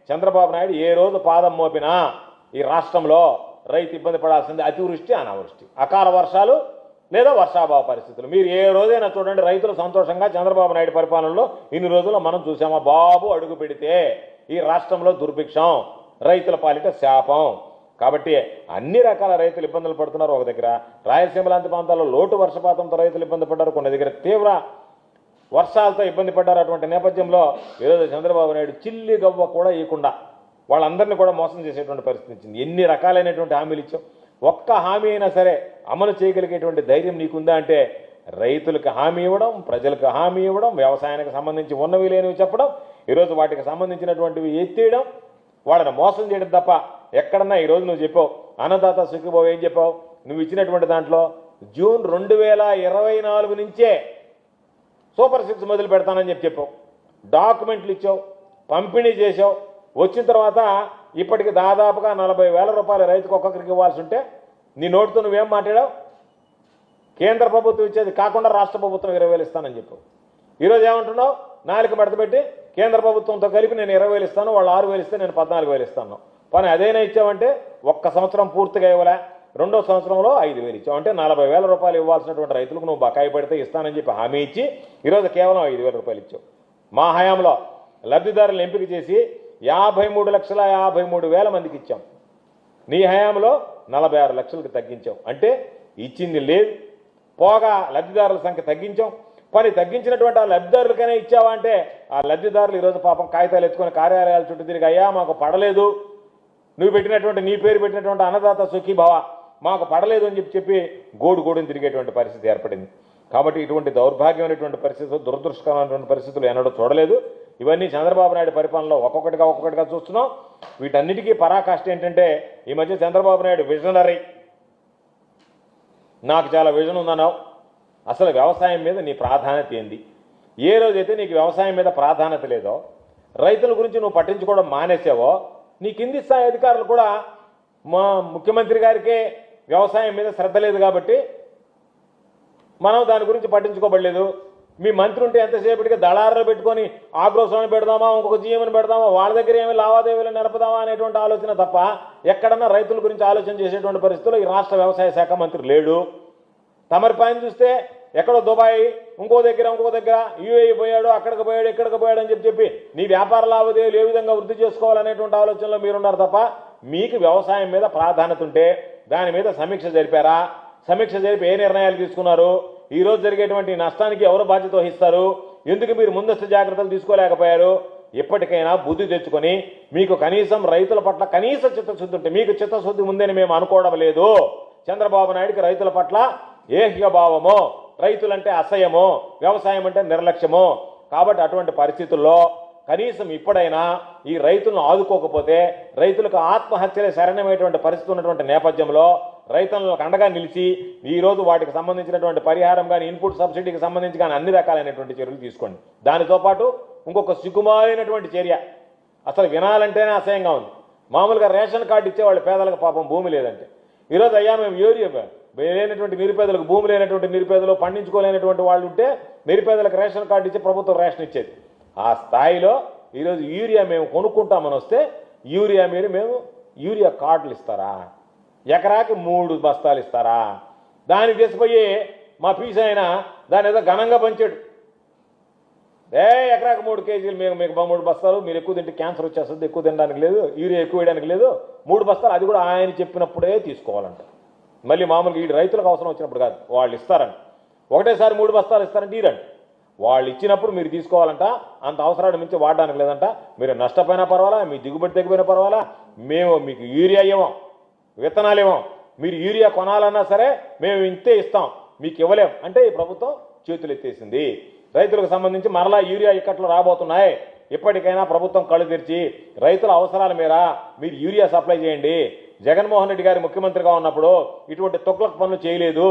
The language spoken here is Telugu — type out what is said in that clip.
చంద్రబాబు నాయుడు ఏ రోజు పాదం మోపినా ఈ రాష్ట్రంలో రైతు ఇబ్బంది పడాల్సింది అతివృష్టి అనావృష్టి, అకాల వర్షాలు లేదా వర్షాభావ పరిస్థితులు. మీరు ఏ రోజైనా చూడండి రైతులు సంతోషంగా చంద్రబాబు నాయుడు పరిపాలనలో ఇన్ని రోజుల్లో మనం చూసామా? బాబు అడుగు పెడితే ఈ రాష్ట్రంలో దుర్భిక్షం, రైతుల పాలిట శాపం. కాబట్టి అన్ని రకాల రైతులు ఇబ్బందులు పడుతున్నారు. ఒక దగ్గర రాయలసీమ లాంటి ప్రాంతాల్లో లోటు వర్షపాతంతో రైతులు ఇబ్బంది పడ్డారు, కొన్ని దగ్గర తీవ్ర వర్షాలతో ఇబ్బంది పడ్డారు. అటువంటి నేపథ్యంలో ఈరోజు చంద్రబాబు నాయుడు చిల్లి గవ్వ కూడా ఇవ్వకుండా వాళ్ళందరినీ కూడా మోసం చేసేటువంటి పరిస్థితి వచ్చింది. ఎన్ని రకాలైనటువంటి హామీలు ఇచ్చాం, ఒక్క హామీ అయినా సరే అమలు చేయగలిగేటువంటి ధైర్యం నీకుందా అంటే రైతులకు హామీ ఇవ్వడం, ప్రజలకు హామీ ఇవ్వడం, వ్యవసాయానికి సంబంధించి ఉన్నవి లేనివి చెప్పడం, ఈరోజు వాటికి సంబంధించినటువంటివి ఎత్తేయడం, వాళ్ళని మోసం చేయడం తప్ప ఎక్కడన్నా ఈరోజు నువ్వు చెప్పావు అన్నదాత సుఖీభావ ఏం చెప్పావు? నువ్వు ఇచ్చినటువంటి దాంట్లో జూన్ 2024 నుంచే సూపర్ 6 మొదలు పెడతానని చెప్పావు, డాక్యుమెంట్లు ఇచ్చావు, పంపిణీ చేసావు. వచ్చిన తర్వాత ఇప్పటికి దాదాపుగా 40,000 రూపాయలు రైతుకు ఒక్కొక్కరికి ఇవ్వాల్సి ఉంటే నీ నోటితో నువ్వేం మాట్లాడావు? కేంద్ర ప్రభుత్వం ఇచ్చేది కాకుండా రాష్ట్ర ప్రభుత్వం 20,000 ఇస్తానని చెప్పావు. ఈరోజు ఏమంటున్నావు? నాలుగు మెడతపెట్టి కేంద్ర ప్రభుత్వంతో కలిపి నేను 20,000 ఇస్తాను, వాళ్ళు 6,000 ఇస్తే నేను 14,000 ఇస్తాను. కానీ అదైనా ఇచ్చావంటే ఒక్క సంవత్సరం పూర్తిగా ఇవ్వలే, రెండో సంవత్సరంలో 5,000 ఇచ్చావు. అంటే 40,000 రూపాయలు ఇవ్వాల్సినటువంటి రైతులకు నువ్వు బకాయి పడితే ఇస్తానని చెప్పి హామీ ఇచ్చి ఈరోజు కేవలం 5,000 రూపాయలు ఇచ్చావు. మా హయాంలో లబ్ధిదారులను ఎంపిక చేసి 53,53,000 మందికి ఇచ్చాం. నీ హయాంలో 46 లక్షలకు తగ్గించాం. అంటే ఇచ్చింది లేదు, పోగా లబ్ధిదారుల సంఖ్య తగ్గించాం. పని తగ్గించినటువంటి ఆ లబ్ధిదారులకైనా ఇచ్చావా అంటే ఆ లబ్ధిదారులు ఈరోజు పాపం కాగితాలు ఎత్తుకొని కార్యాలయాల చుట్టూ తిరిగి అయ్యా మాకు పడలేదు, నువ్వు పెట్టినటువంటి నీ పేరు పెట్టినటువంటి అన్నదాత సుఖీభవ మాకు పడలేదు అని చెప్పి గోడుని తిరిగేటువంటి పరిస్థితి ఏర్పడింది. కాబట్టి ఇటువంటి దౌర్భాగ్యమైనటువంటి పరిస్థితులు, దురదృష్టకరమైనటువంటి పరిస్థితులు ఎన్నడూ చూడలేదు. ఇవన్నీ చంద్రబాబు నాయుడు పరిపాలనలో ఒక్కొక్కటిగా చూస్తున్నాం. వీటన్నిటికీ పరాకాష్ట ఏంటంటే ఈ మధ్య చంద్రబాబు నాయుడు విజనరీ, నాకు చాలా విజన్ ఉందన్నావు. అసలు వ్యవసాయం మీద నీ ప్రాధాన్యత ఏంది? ఏ రోజైతే నీకు వ్యవసాయం మీద ప్రాధాన్యత లేదో, రైతుల గురించి నువ్వు పట్టించుకోవడం మానేసావో, నీ కింది స్థాయి అధికారులు కూడా మా ముఖ్యమంత్రి గారికే వ్యవసాయం మీద శ్రద్ధ లేదు కాబట్టి మనం దాని గురించి పట్టించుకోబడలేదు. మీ మంత్రి ఉంటే ఎంతసేపటికి దళారులు పెట్టుకొని ఆగ్రోసాన్ని పెడదామా, ఇంకొక జీఎంని పెడదామా, వాళ్ళ దగ్గర ఏమి లావాదేవీలు నడపదామా అనేటువంటి ఆలోచన తప్ప ఎక్కడన్నా రైతుల గురించి ఆలోచన చేసేటువంటి పరిస్థితుల్లో ఈ రాష్ట్ర వ్యవసాయ శాఖ మంత్రి లేడు. తమరి పైన చూస్తే ఎక్కడో దుబాయ్, ఇంకో దగ్గర యూఏఈ పోయాడు, అక్కడికి పోయాడు, ఇక్కడికి పోయాడు అని చెప్పి నీ వ్యాపార లావాదేవీలు ఏ విధంగా వృద్ధి చేసుకోవాలనేటువంటి ఆలోచనలో మీరున్నారు తప్ప మీకు వ్యవసాయం మీద ప్రాధాన్యత ఉంటే దాని మీద సమీక్ష జరిపారా? సమీక్ష జరిపి ఏ నిర్ణయాలు తీసుకున్నారు? ఈ రోజు జరిగేటువంటి నష్టానికి ఎవరు బాధ్యత వహిస్తారు? ఎందుకు మీరు ముందస్తు జాగ్రత్తలు తీసుకోలేకపోయారు? ఎప్పటికైనా బుద్ధి తెచ్చుకొని మీకు కనీసం రైతుల పట్ల కనీస చిత్తశుద్ధి ఉంటే, మీకు చిత్తశుద్ధి ఉందని మేము అనుకోవడం లేదు. చంద్రబాబు నాయుడికి రైతుల పట్ల ఏహిక భావమో, రైతులంటే అసహ్యమో, వ్యవసాయం అంటే నిర్లక్ష్యమో. కాబట్టి అటువంటి పరిస్థితుల్లో కనీసం ఇప్పుడైనా ఈ రైతులను ఆదుకోకపోతే రైతులకు ఆత్మహత్యలే శరణమైనటువంటి పరిస్థితి ఉన్నటువంటి నేపథ్యంలో రైతులకు అండగా నిలిచి ఈరోజు వాటికి సంబంధించినటువంటి పరిహారం కానీ, ఇన్పుట్ సబ్సిడీకి సంబంధించి కానీ అన్ని రకాలైనటువంటి చర్యలు తీసుకోండి. దానితో పాటు ఇంకొక సిగ్గుమాలినటువంటి చర్య, అసలు వినాలంటేనే అసహ్యంగా ఉంది. మామూలుగా రేషన్ కార్డు ఇచ్చేవాళ్ళు పేదలకు పాపం భూమి లేదంటే, ఈరోజు అయ్యా మేము లేనటువంటి నిరుపేదలకు, భూమి లేనటువంటి నిరుపేదలు, పండించుకోలేనటువంటి వాళ్ళు ఉంటే నిరుపేదలకు రేషన్ కార్డు ఇచ్చి ప్రభుత్వం రేషన్ ఇచ్చేది. ఆ స్థాయిలో ఈరోజు యూరియా మేము కొనుక్కుంటామని వస్తే యూరియా మేము యూరియా కార్డులు ఇస్తారా? ఎకరాకి 3 బస్తాలు ఇస్తారా? దానికి తెచ్చిపోయి మా పీస్ అయినా దాని ఏదో ఘనంగా పంచాడు. ఎకరాకి 3 కేజీలు మీకు 3 బస్తాలు, మీరు ఎక్కువ తింటే క్యాన్సర్ వచ్చేస్తుంది, ఎక్కువ తినడానికి లేదు, యూరియా ఎక్కువ వేయడానికి లేదు, 3 బస్తాలు అది కూడా ఆయన చెప్పినప్పుడే తీసుకోవాలంట. మళ్ళీ మామూలుగా ఈ రైతులకు అవసరం వచ్చినప్పుడు కాదు, వాళ్ళు ఇస్తారంట. ఒకటేసారి 3 బస్తాలు ఇస్తారంటే ఈరంట. వాళ్ళు ఇచ్చినప్పుడు మీరు తీసుకోవాలంట. అంత అవసరాన్ని మించి వాడడానికి లేదంట. మీరు నష్టపోయినా పర్వాలా, మీ దిగుబడి తగ్గిపోయినా పర్వాలా, మేము మీకు యూరియా ఇవ్వం, విత్తనాలు ఇవ్వం, మీరు యూరియా కొనాలన్నా సరే మేము ఇంతే ఇస్తాం, మీకు ఇవ్వలేం అంటే ఈ ప్రభుత్వం చేతులు ఎత్తేసింది. రైతులకు సంబంధించి మరలా యూరియా ఇక్కట్లు రాబోతున్నాయి. ఇప్పటికైనా ప్రభుత్వం కళ్ళు తెరిచి రైతుల అవసరాల మేర మీరు యూరియా సప్లై చేయండి. జగన్మోహన్ రెడ్డి గారి ముఖ్యమంత్రిగా ఉన్నప్పుడు ఇటువంటి తొక్లక్ పనులు చేయలేదు.